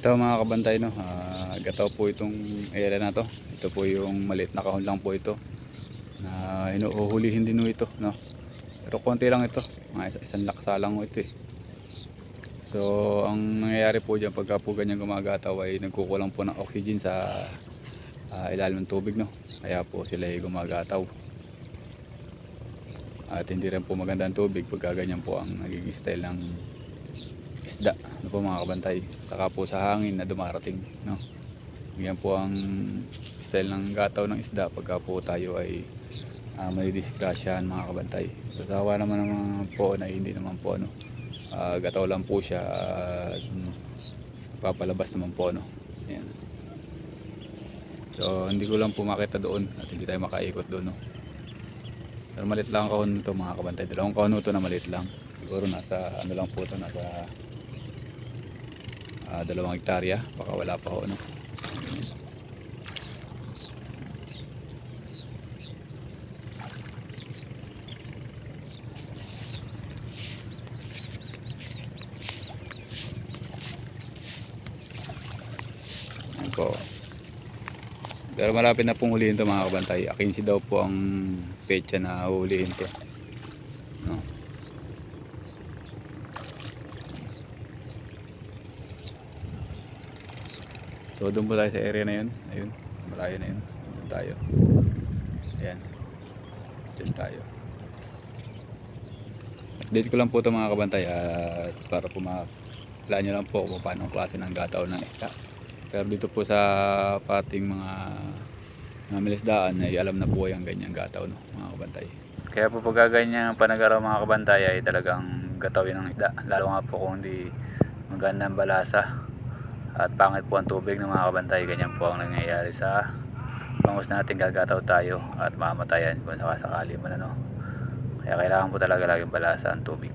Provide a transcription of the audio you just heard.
Ito mga kabantay, no, gataw po itong area na to. Ito po yung maliit na kahon lang po ito na hinuhulihin din ito, no. Pero konti lang ito, mga isang laksa lang ito eh. So ang nangyayari po dyan pagka po ganyan gumagataw ay nagkukulang po ng oxygen sa ilalim ng tubig, no. Kaya po sila ay gumagataw. At hindi rin po maganda ang tubig pagka ganyan po ang naging style ng isda, ano po mga kabantay. Saka po sa hangin na dumarating, no. Yan po ang style ng gataw ng isda pagka po tayo ay may disgrasyahan mga kabantay. So sawa naman ng mga po na hindi naman po ano, gataw lang po siya, papalabas naman po, no. Ayan. So hindi ko lang po makita doon at hindi tayo makaikot doon, no. Pero maliit lang ang kahon nito mga kabantay. Dalawang kahon nito na maliit lang. Siguro nasa ano lang po ito, nasa 2 hektarya, baka wala pa ho, no. Ayan po. Pero malapit na pong hulihin ito mga kabantay. 15 daw po ang petsa na hulihin ito, no. So doon po tayo sa area na yun. Ayun, malayo na yun. Doon tayo. Ayan, doon tayo. Update ko lang po ito mga kabantay, at para po makilala nyo lang po kung paano klase ng gataw ng isda. Pero dito po sa pating mga milisdaan ay alam na po yung ganyang gataw, no, mga kabantay. Kaya po pag ganyan panagaraw mga kabantay ay talagang gatawin ng isda. Lalo nga po kung hindi maganda ang balasa at pangit po ang tubig ng mga kabantay. Ganyan po ang nangyayari sa bangus natin. Gagataw tayo at mamatayan kung sakasakali man, ano. Kaya kailangan po talaga laging balasa ang tubig.